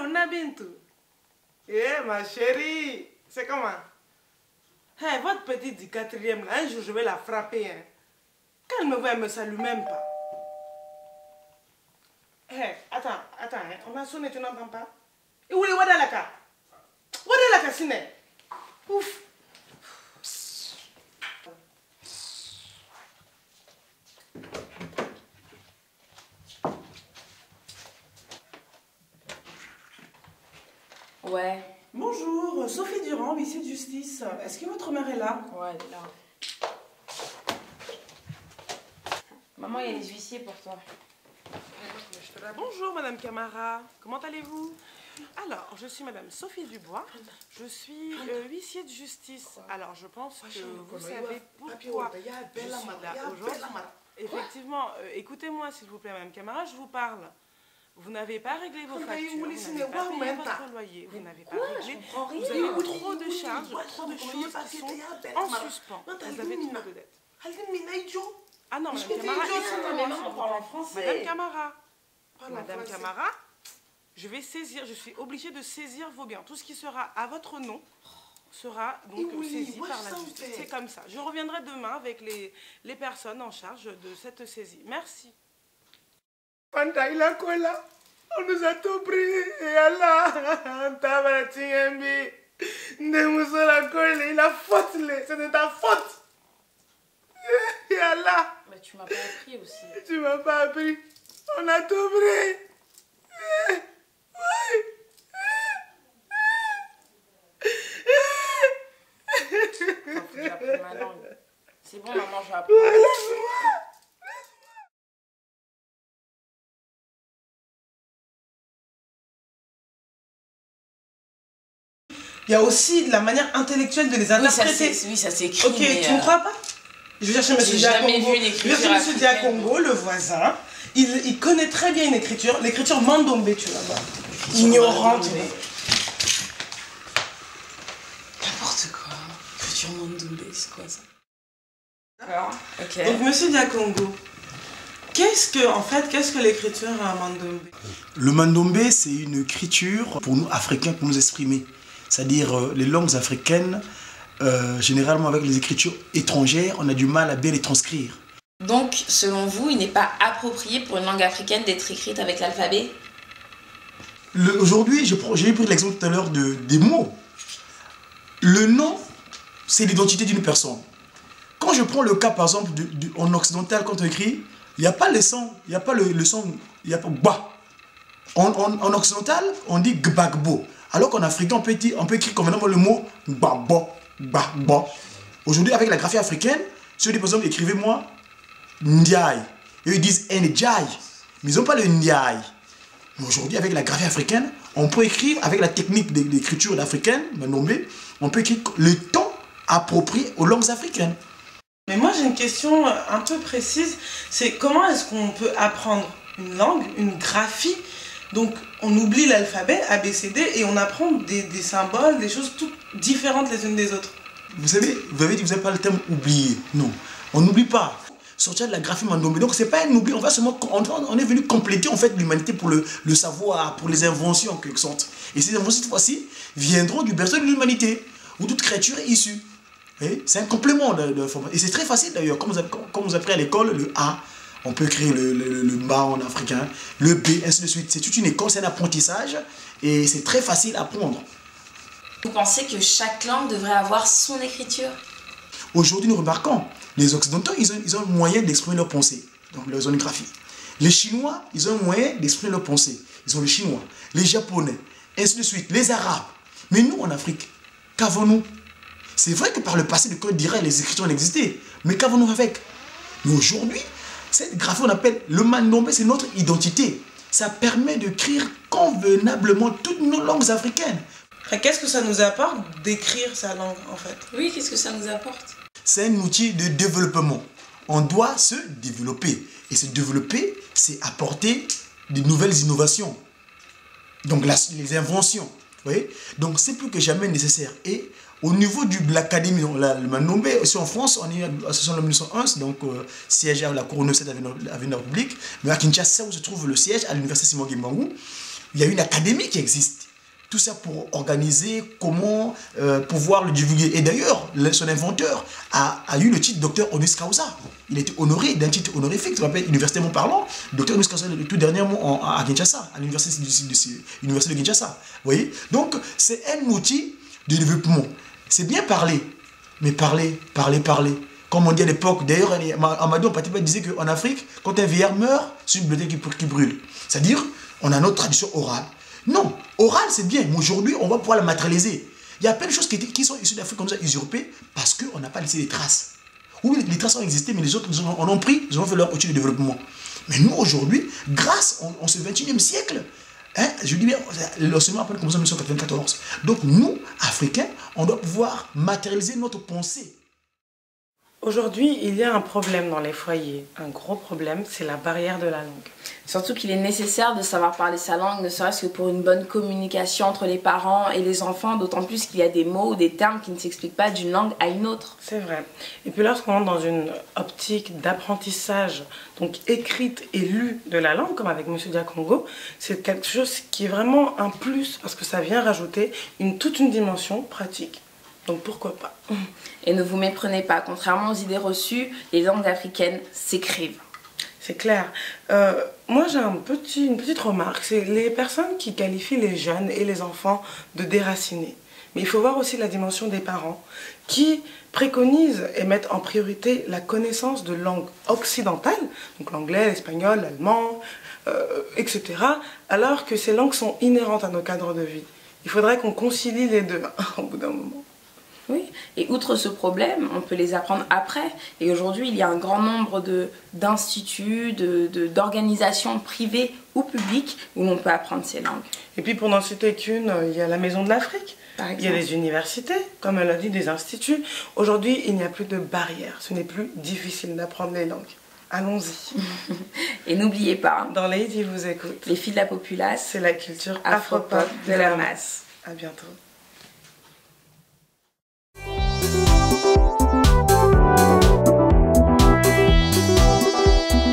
Allô, Nabintou. Eh, ma chérie, c'est comment? Hey, votre petite du 4e, là, un jour, je vais la frapper. Hein. Quand elle me voit, elle me salue même pas. Hey, attends, hein. On a sonné, tu n'entends pas? Et où est Wadalaka? Wadalaka, Sine. Ouf. Ouais. Bonjour, Sophie Durand, huissier de justice. Est-ce que votre mère est là? Ouais, elle est là. Maman, il y a des huissiers pour toi. Bonjour, Madame Camara. Comment allez-vous? Alors, je suis Madame Sophie Dubois. Je suis huissier de justice. Alors, je pense que vous savez pourquoi je suis là aujourd'hui. Effectivement, écoutez-moi, s'il vous plaît, Madame Camara, je vous parle. Vous n'avez pas réglé vos factures, vous n'avez pas payé votre loyer, vous n'avez pas réglé, vous avez trop de charges, trop de choses qui sont en suspens. Vous avez trop de dettes. Ah non, Madame Camara, Madame Camara, Madame Camara, je vais saisir, je suis obligée de saisir vos biens. Tout ce qui sera à votre nom sera donc saisi par la justice. C'est comme ça. Je reviendrai demain avec les personnes en charge de cette saisie. Merci. Fanta, il a quoi là? On nous a tout pris. Et Allah, Tabatiembi. Ndemoussa colle, il a faute. C'est de ta faute. Et Allah. Mais tu m'as pas appris aussi. Tu m'as pas appris. On a tout pris. Faut que j'apprenne ma langue. C'est bon, maman, je vais apprendre. Il y a aussi la manière intellectuelle de les interpréter. Oui, ça s'écrit. Ok, tu ne crois pas? Je vais chercher M. Diakongo. Je vais chercher M. Diakongo, le voisin. Il connaît très bien une écriture. L'écriture Mandombe, tu vas voir. Ignorante. N'importe quoi. Écriture Mandombe, c'est quoi ça? D'accord. Ok. Donc, M. Diakongo, qu'est-ce que l'écriture Mandombe? Le Mandombe, c'est une écriture pour nous Africains, pour nous exprimer. C'est-à-dire les langues africaines, généralement avec les écritures étrangères, on a du mal à bien les transcrire. Donc, selon vous, il n'est pas approprié pour une langue africaine d'être écrite avec l'alphabet? Aujourd'hui, j'ai pris l'exemple tout à l'heure des mots. Le nom, c'est l'identité d'une personne. Quand je prends le cas, par exemple, en occidental, quand on écrit, il n'y a pas le son, il n'y a pas le son, il n'y a pas ba. En occidental, on dit gbagbo. Alors qu'en africain, on peut écrire convenablement le mot gbagbo, gbagbo. Aujourd'hui, avec la graphie africaine, si on dit par exemple, écrivez-moi Ndiaye. Eux, ils disent Ndjaye. Mais ils n'ont pas le Ndiaye. Mais aujourd'hui, avec la graphie africaine, on peut écrire, avec la technique d'écriture africaine, on peut écrire le ton approprié aux langues africaines. Mais moi, j'ai une question un peu précise. C'est comment est-ce qu'on peut apprendre une langue, une graphie? Donc, on oublie l'alphabet, ABCD, et on apprend des symboles, des choses toutes différentes les unes des autres. Vous savez, vous avez dit que vous n'avez pas le terme oublier. Non, on n'oublie pas. Sortir de la graphie Mandombe. Donc, ce n'est pas un oubli. On est venu compléter en fait l'humanité pour le savoir, pour les inventions en quelque sorte. Et ces inventions, cette fois-ci, viendront du berceau de l'humanité, où toute créature est issue. C'est un complément de formation. Et c'est très facile d'ailleurs. Comme vous apprenez à l'école, le A, on peut écrire le MA en africain, le B, ainsi de suite. C'est toute une école, c'est un apprentissage et c'est très facile à apprendre. Vous pensez que chaque langue devrait avoir son écriture? Aujourd'hui, nous remarquons, les Occidentaux, ils ont un moyen d'exprimer leurs pensées, donc leur graphie. Les Chinois, ils ont un moyen d'exprimer leurs pensées. Ils ont le chinois, les Japonais, ainsi de suite, les Arabes. Mais nous, en Afrique, qu'avons-nous? C'est vrai que par le passé, le code dirait les écritures existaient, mais qu'avons-nous avec? Mais aujourd'hui, cette graphie, on appelle le Mandombe, c'est notre identité. Ça permet d'écrire convenablement toutes nos langues africaines. Qu'est-ce que ça nous apporte d'écrire sa langue, en fait? Oui, qu'est-ce que ça nous apporte? C'est un outil de développement. On doit se développer. Et se développer, c'est apporter de nouvelles innovations. Donc les inventions. Vous voyez? Donc c'est plus que jamais nécessaire. Et au niveau de l'académie, le Mandombe, aussi en France, on est à l'association de 1901, donc siège à la Couronne 7 Avenue de la République. Mais à Kinshasa, où se trouve le siège, à l'université Simon Kimbangu, Il y a une académie qui existe. Tout ça pour organiser comment pouvoir le divulguer. Et d'ailleurs, son inventeur a eu le titre docteur honoris causa. Il a été honoré d'un titre honorifique, tu te rappelles, universitairement parlant, docteur honoris causa tout dernièrement à Kinshasa, à l'université de Kinshasa. Vous voyez? Donc, c'est un outil de développement. C'est bien parler, mais parler. Comme on dit à l'époque, d'ailleurs, Amadou Patipa disait qu'en Afrique, quand un vieillard meurt, c'est une bibliothèque qui brûle. C'est-à-dire, on a notre tradition orale. Non, oral c'est bien, mais aujourd'hui on va pouvoir la matérialiser. Il y a plein de choses qui sont issues d'Afrique comme ça, usurpées, parce qu'on n'a pas laissé les traces. Oui, les traces ont existé, mais les autres en ont pris, ils ont fait leur outil de développement. Mais nous aujourd'hui, grâce en ce 21e siècle, hein, je dis bien, l'enseignement a commencé en 1994. Donc nous, Africains, on doit pouvoir matérialiser notre pensée. Aujourd'hui, il y a un problème dans les foyers. Un gros problème, c'est la barrière de la langue. Surtout qu'il est nécessaire de savoir parler sa langue, ne serait-ce que pour une bonne communication entre les parents et les enfants, d'autant plus qu'il y a des mots ou des termes qui ne s'expliquent pas d'une langue à une autre. C'est vrai. Et puis lorsqu'on entre dans une optique d'apprentissage, donc écrite et lue de la langue, comme avec M. Diakongo, c'est quelque chose qui est vraiment un plus, parce que ça vient rajouter toute une dimension pratique. Donc pourquoi pas. Et ne vous méprenez pas, contrairement aux idées reçues, les langues africaines s'écrivent. C'est clair. Moi j'ai une petite remarque, c'est les personnes qui qualifient les jeunes et les enfants de déracinés. Mais il faut voir aussi la dimension des parents qui préconisent et mettent en priorité la connaissance de langues occidentales, donc l'anglais, l'espagnol, l'allemand, etc. Alors que ces langues sont inhérentes à nos cadres de vie. Il faudrait qu'on concilie les deux au bout d'un moment. Oui, et outre ce problème, on peut les apprendre après. Et aujourd'hui, il y a un grand nombre d'instituts, d'organisations privées ou publiques où l'on peut apprendre ces langues. Et puis pour n'en citer qu'une, il y a la Maison de l'Afrique. Il y a des universités, comme elle a dit, des instituts. Aujourd'hui, il n'y a plus de barrières. Ce n'est plus difficile d'apprendre les langues. Allons-y. Et n'oubliez pas, dans l'Aïd, ils vous écoutent. Les filles de la populace, c'est la culture afropop de la masse. À bientôt.